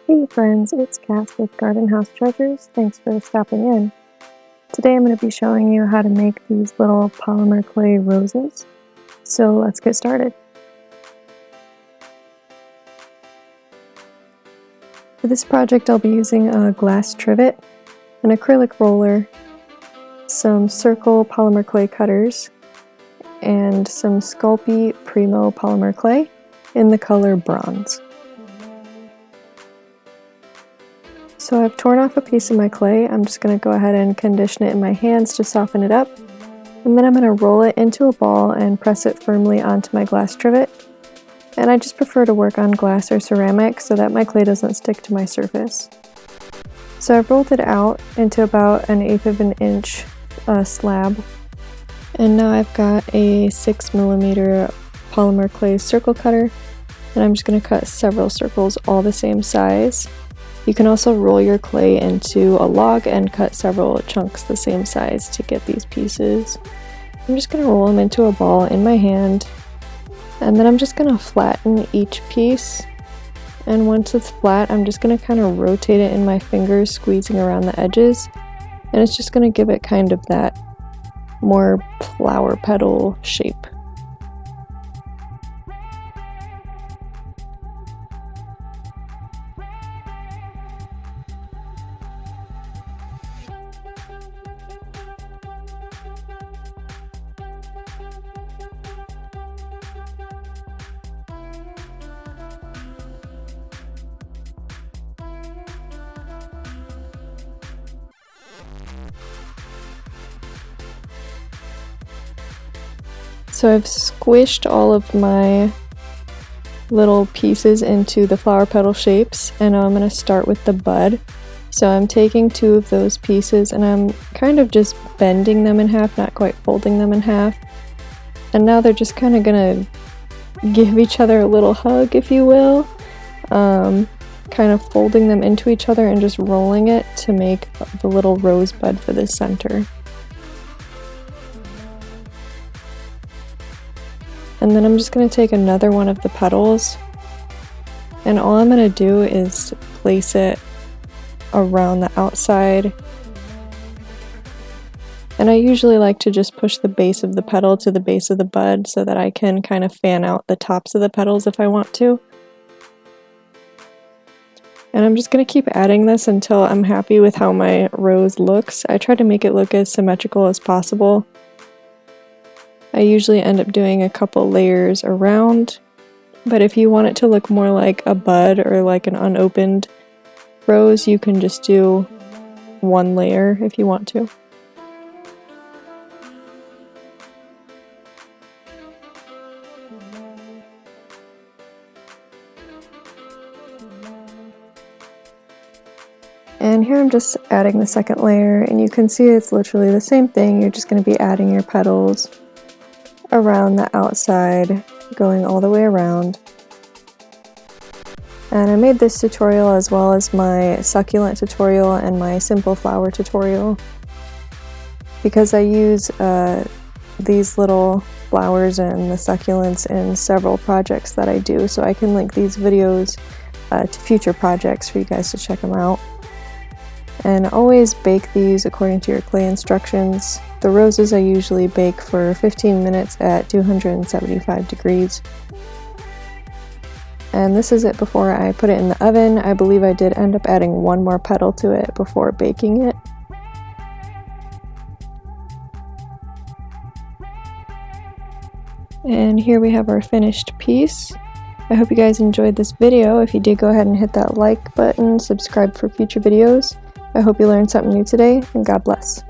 Hey friends, it's Cass with Garden House Treasures. Thanks for stopping in. Today I'm going to be showing you how to make these little polymer clay roses. So let's get started. For this project I'll be using a glass trivet, an acrylic roller, some circle polymer clay cutters, and some Sculpey Primo polymer clay in the color bronze. So I've torn off a piece of my clay. I'm just going to go ahead and condition it in my hands to soften it up. And then I'm going to roll it into a ball and press it firmly onto my glass trivet. And I just prefer to work on glass or ceramic so that my clay doesn't stick to my surface. So I've rolled it out into about 1/8 of an inch slab. And now I've got a 6mm polymer clay circle cutter. And I'm just going to cut several circles all the same size. You can also roll your clay into a log and cut several chunks the same size to get these pieces. I'm just going to roll them into a ball in my hand, and then I'm just going to flatten each piece. And once it's flat, I'm just going to kind of rotate it in my fingers, squeezing around the edges, and it's just going to give it kind of that more flower petal shape. So I've squished all of my little pieces into the flower petal shapes, and now I'm going to start with the bud. So I'm taking 2 of those pieces and I'm kind of just bending them in half, not quite folding them in half. And now they're just kind of going to give each other a little hug, if you will. Kind of folding them into each other and just rolling it to make the little rosebud for the center. And then I'm just going to take another one of the petals, and all I'm going to do is place it around the outside. And I usually like to just push the base of the petal to the base of the bud so that I can kind of fan out the tops of the petals if I want to. And I'm just going to keep adding this until I'm happy with how my rose looks. I try to make it look as symmetrical as possible. I usually end up doing a couple layers around, but if you want it to look more like a bud or like an unopened rose, you can just do 1 layer if you want to. And here I'm just adding the second layer, and you can see it's literally the same thing. You're just going to be adding your petals around the outside, going all the way around. And I made this tutorial as well as my succulent tutorial and my simple flower tutorial because I use these little flowers and the succulents in several projects that I do, so I can link these videos to future projects for you guys to check them out. And always bake these according to your clay instructions. The roses I usually bake for 15 minutes at 275 degrees. And this is it before I put it in the oven. I believe I did end up adding 1 more petal to it before baking it. And here we have our finished piece. I hope you guys enjoyed this video. If you did, go ahead and hit that like button, subscribe for future videos. I hope you learned something new today, and God bless.